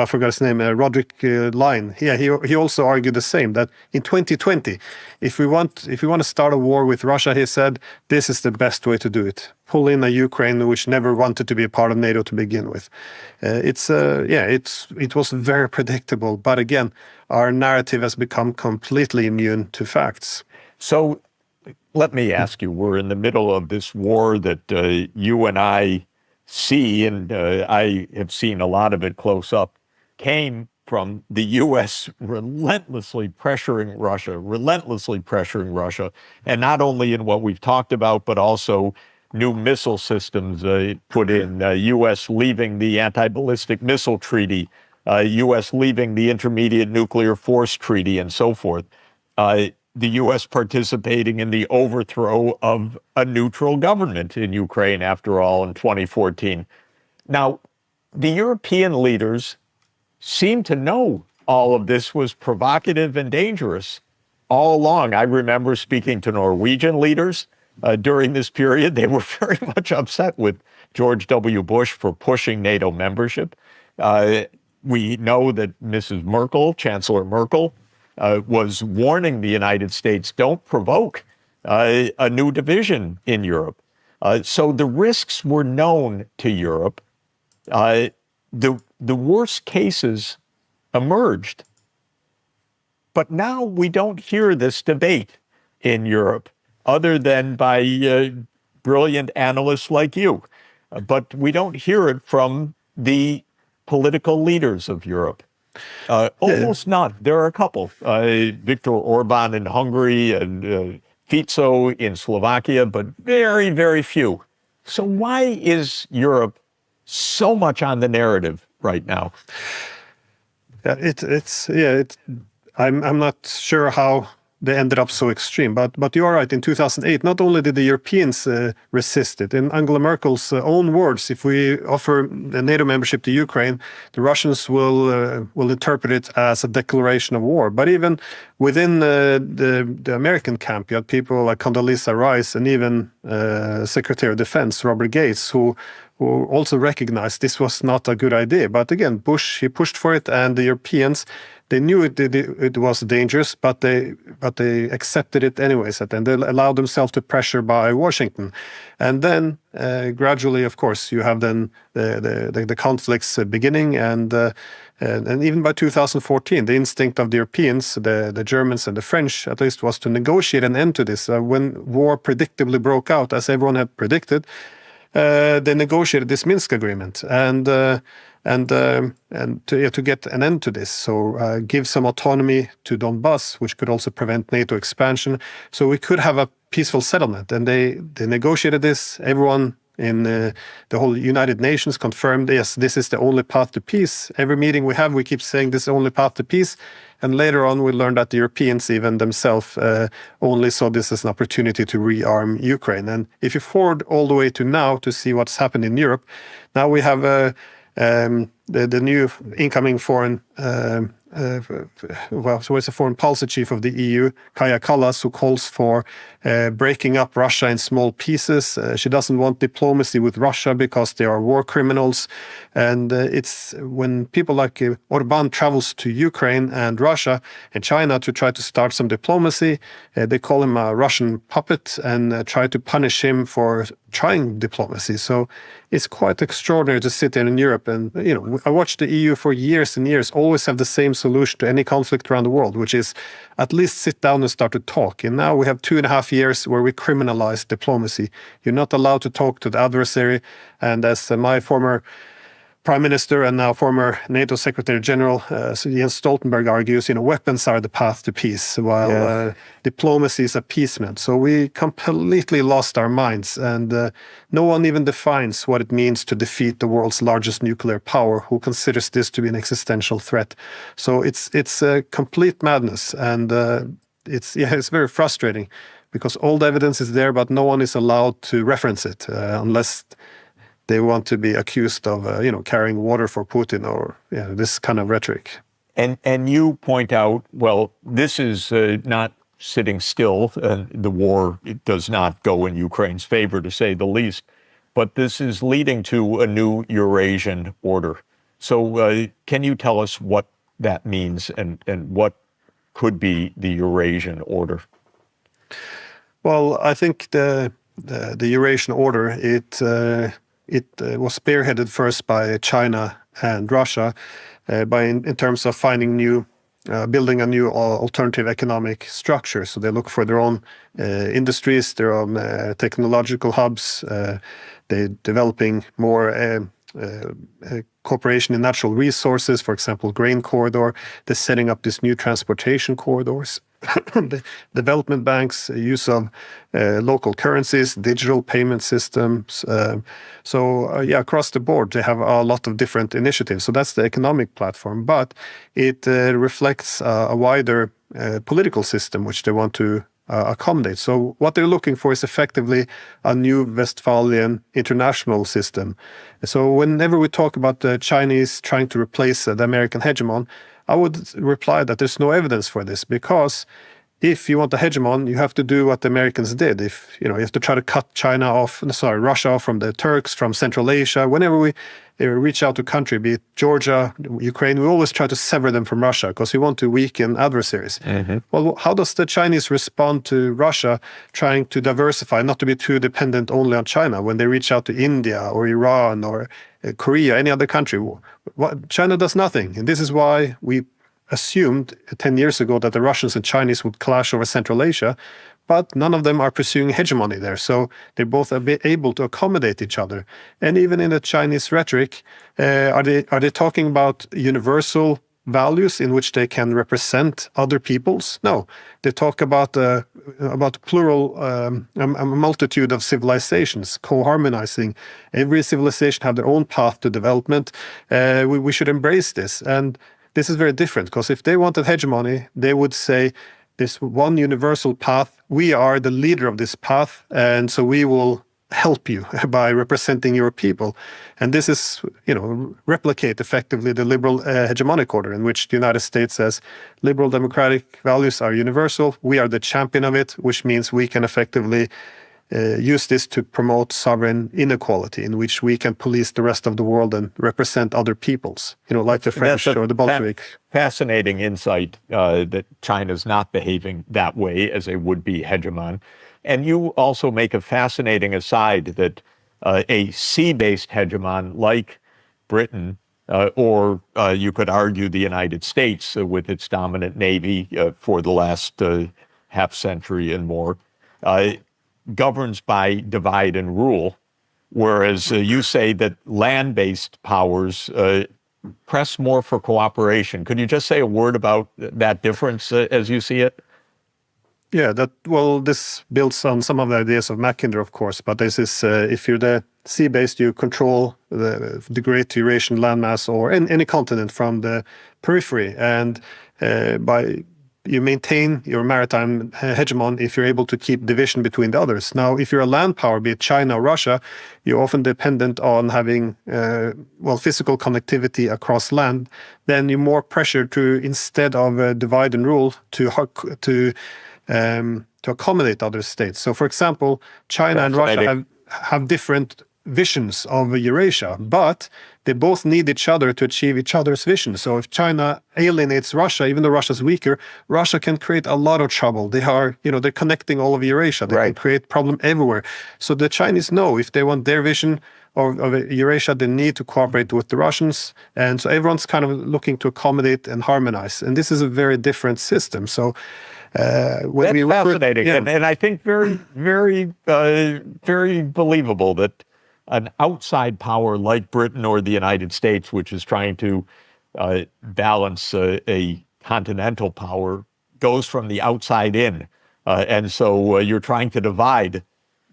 forgot his name, Roderick Lyne. Yeah, he also argued the same, that in 2020, if we want to start a war with Russia, he said, this is the best way to do it. Pull in a Ukraine which never wanted to be a part of NATO to begin with. It was very predictable, but again, our narrative has become completely immune to facts. So let me ask you, we're in the middle of this war that you and I see, and I have seen a lot of it close up, came from the U.S. relentlessly pressuring Russia, and not only in what we've talked about, but also new missile systems put in, U.S. leaving the Anti-Ballistic Missile Treaty, U.S. leaving the Intermediate Nuclear Force Treaty, and so forth. The U.S. participating in the overthrow of a neutral government in Ukraine, after all, in 2014. Now, the European leaders seem to know all of this was provocative and dangerous all along. I remember speaking to Norwegian leaders during this period. They were very much upset with George W. Bush for pushing NATO membership. We know that Mrs. Merkel, Chancellor Merkel, was warning the United States, don't provoke a new division in Europe. So the risks were known to Europe. The worst cases emerged. But now we don't hear this debate in Europe, other than by brilliant analysts like you. But we don't hear it from the political leaders of Europe. Almost none. There are a couple. Viktor Orban in Hungary and Fico in Slovakia, but very, very few. So why is Europe so much on the narrative right now? I'm not sure how they ended up so extreme. But you are right. In 2008, not only did the Europeans resist it, in Angela Merkel's own words, if we offer a NATO membership to Ukraine, the Russians will interpret it as a declaration of war. But even within the American camp, you had people like Condoleezza Rice and even Secretary of Defense Robert Gates, who also recognized this was not a good idea. But again, Bush, he pushed for it, and the Europeans, they knew it was dangerous, but they accepted it anyways. And they allowed themselves to pressure by Washington, and then gradually, of course, you have then the conflicts beginning, and even by 2014, the instinct of the Europeans, the Germans and the French, at least, was to negotiate an end to this. When war predictably broke out, as everyone had predicted, they negotiated this Minsk agreement and to get an end to this. So give some autonomy to Donbass, which could also prevent NATO expansion. So we could have a peaceful settlement. And they negotiated this. Everyone in the whole United Nations confirmed, yes, this is the only path to peace. Every meeting we have, we keep saying this is the only path to peace. And later on, we learned that the Europeans, even themselves, only saw this as an opportunity to rearm Ukraine. And if you forward all the way to now to see what's happened in Europe, now we have the new incoming foreign, so it's a foreign policy chief of the EU, Kaja Kallas, who calls for breaking up Russia in small pieces. She doesn't want diplomacy with Russia because they are war criminals. And it's when people like Orban travels to Ukraine and Russia and China to try to start some diplomacy, they call him a Russian puppet and try to punish him for trying diplomacy. So it's quite extraordinary to sit there in Europe. And, I watched the EU for years and years, always have the same solution to any conflict around the world, which is at least sit down and start to talk. And now we have 2.5 years where we criminalize diplomacy. You're not allowed to talk to the adversary. And as my former Prime Minister and now former NATO Secretary General Jens Stoltenberg argues, weapons are the path to peace, while diplomacy is appeasement. So we completely lost our minds, and no one even defines what it means to defeat the world's largest nuclear power, who considers this to be an existential threat. So it's a complete madness, and it's very frustrating because all the evidence is there, but no one is allowed to reference it unless they want to be accused of, carrying water for Putin or this kind of rhetoric. And you point out, well, this is not sitting still. The war does not go in Ukraine's favor, to say the least. But this is leading to a new Eurasian order. So can you tell us what that means and what could be the Eurasian order? Well, I think the Eurasian order, it was spearheaded first by China and Russia, in terms of building a new alternative economic structure. So they look for their own industries, their own technological hubs. They're developing more cooperation in natural resources, for example, grain corridor. They're setting up these new transportation corridors. The development banks, use of local currencies, digital payment systems. Across the board, they have a lot of different initiatives. So that's the economic platform, but it reflects a wider political system which they want to accommodate. So what they're looking for is effectively a new Westphalian international system. So whenever we talk about the Chinese trying to replace the American hegemon, I would reply that there's no evidence for this, because if you want a hegemon, you have to do what the Americans did. If you have to try to cut Russia off from the Turks, from Central Asia. Whenever we reach out to a country, be it Georgia, Ukraine, we always try to sever them from Russia because we want to weaken adversaries. Mm-hmm. Well, how does the Chinese respond to Russia trying to diversify, not to be too dependent only on China, when they reach out to India or Iran or Korea, any other country? China does nothing. And this is why we assumed 10 years ago that the Russians and Chinese would clash over Central Asia, but none of them are pursuing hegemony there. So they're both able to accommodate each other. And even in the Chinese rhetoric, are they talking about universal values in which they can represent other peoples? No, they talk about plural, a multitude of civilizations, co-harmonizing. Every civilization have their own path to development. We should embrace this. And this is very different, because if they wanted hegemony, they would say this one universal path. We are the leader of this path, and so we will help you by representing your people. And this is, replicate effectively the liberal hegemonic order, in which the United States says liberal democratic values are universal. We are the champion of it, which means we can effectively use this to promote sovereign inequality, in which we can police the rest of the world and represent other peoples, like the French or the Bolshevik. Fascinating insight that China's not behaving that way as a would-be hegemon. And you also make a fascinating aside that a sea-based hegemon like Britain, or you could argue the United States with its dominant navy for the last half century and more, governs by divide and rule, whereas you say that land-based powers press more for cooperation. Could you just say a word about that difference as you see it? Yeah, this builds on some of the ideas of Mackinder, of course, but this is, if you're the sea-based, you control the great Eurasian landmass or any continent from the periphery, and you maintain your maritime hegemon if you're able to keep division between the others. Now, if you're a land power, be it China or Russia, you're often dependent on having physical connectivity across land. Then you're more pressured to, instead of divide and rule, to accommodate other states. So, for example, China and Russia have different visions of Eurasia, but they both need each other to achieve each other's vision. So if China alienates Russia, even though Russia's weaker, Russia can create a lot of trouble. They are, they're connecting all of Eurasia. They can create problem everywhere. So the Chinese know if they want their vision of Eurasia, they need to cooperate with the Russians. And so everyone's kind of looking to accommodate and harmonize. And this is a very different system. So that's fascinating, and I think very, very, very believable that an outside power like Britain or the United States, which is trying to balance a continental power, goes from the outside in, and so you're trying to divide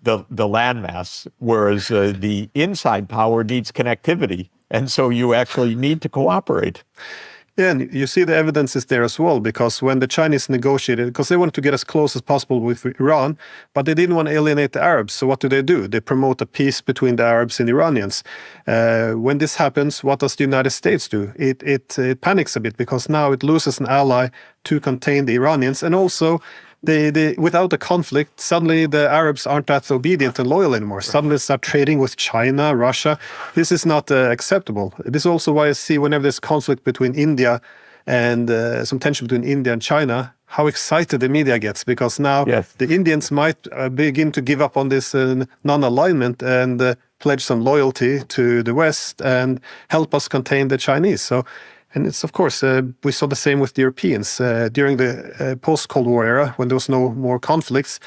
the landmass, whereas the inside power needs connectivity, and so you actually need to cooperate. Yeah, and you see the evidence is there as well, because when the Chinese negotiated, because they wanted to get as close as possible with Iran, but they didn't want to alienate the Arabs. So what do? They promote a peace between the Arabs and Iranians. When this happens, what does the United States do? It panics a bit, because now it loses an ally to contain the Iranians, and also without the conflict, suddenly the Arabs aren't that obedient and loyal anymore. Suddenly they start trading with China, Russia. This is not acceptable. This is also why I see whenever there's conflict between India and some tension between India and China, how excited the media gets, because now the Indians might begin to give up on this non-alignment and pledge some loyalty to the West and help us contain the Chinese. And it's, of course, we saw the same with the Europeans. During the post-Cold War era, when there was no more conflicts,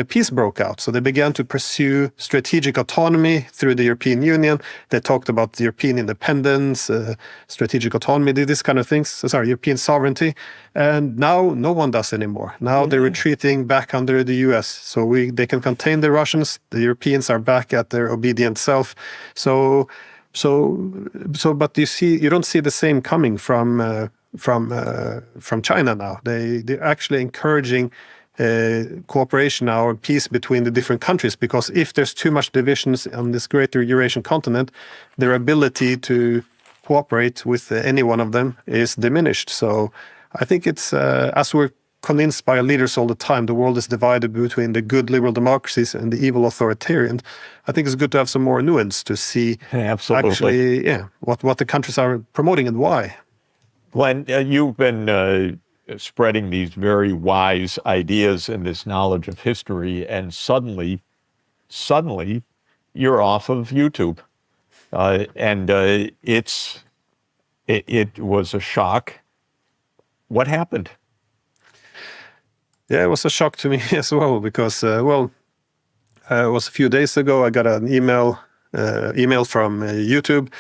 peace broke out. So they began to pursue strategic autonomy through the European Union. They talked about European independence, strategic autonomy, these kind of things. European sovereignty. And now no one does anymore. Now they're retreating back under the US. So they can contain the Russians. The Europeans are back at their obedient self. But you don't see the same coming from China now. They're actually encouraging cooperation now and peace between the different countries, because if there's too much divisions on this greater Eurasian continent, their ability to cooperate with any one of them is diminished. So I think it's, as we're convinced by leaders all the time, the world is divided between the good liberal democracies and the evil authoritarian. I think it's good to have some more nuance to see actually, what the countries are promoting and why. Glenn, you've been spreading these very wise ideas and this knowledge of history, and suddenly you're off of YouTube, and it was a shock. What happened? Yeah, it was a shock to me as well, because it was a few days ago. I got an email from YouTube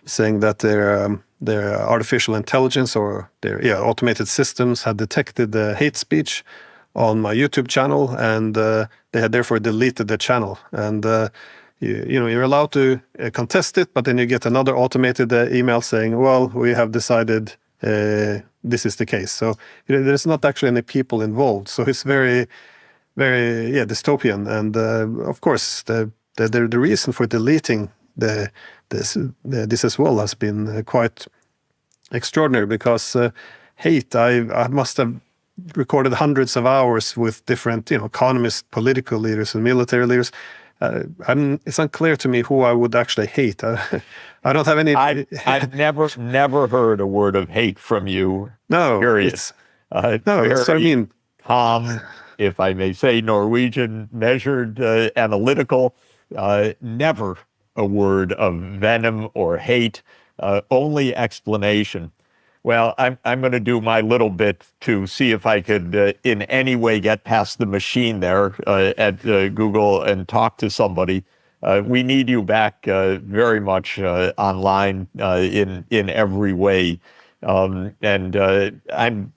saying that their artificial intelligence or their automated systems had detected the hate speech on my YouTube channel, and they had therefore deleted the channel. And you're allowed to contest it, but then you get another automated email saying, well, we have decided this is the case. So there's not actually any people involved. So it's very, very dystopian. And of course, the reason for deleting this as well has been quite extraordinary, because hate, I must have recorded hundreds of hours with different economists, political leaders, and military leaders. It's unclear to me who I would actually hate. I don't have any. I've never heard a word of hate from you. No, period. No, that's what I mean. Calm, if I may say, Norwegian, measured, analytical. Never a word of venom or hate. Only explanation. Well, I'm going to do my little bit to see if I could in any way get past the machine there at Google and talk to somebody. We need you back very much online in every way. And I'm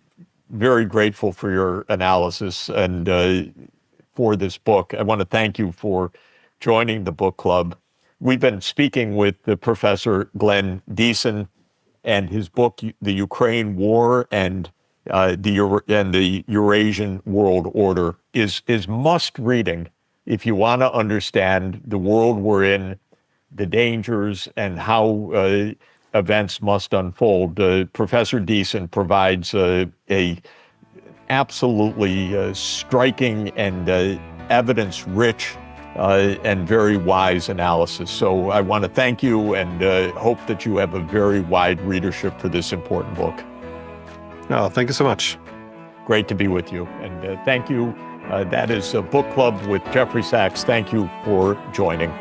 very grateful for your analysis and for this book. I want to thank you for joining the book club. We've been speaking with Professor Glenn Diesen, and his book, The Ukraine War and the Eurasian World Order, is must reading if you want to understand the world we're in, the dangers, and how events must unfold. Professor Diesen provides a absolutely striking and evidence-rich and very wise analysis. So I want to thank you and hope that you have a very wide readership for this important book. Oh, thank you so much. Great to be with you. And thank you. That is a book club with Jeffrey Sachs. Thank you for joining.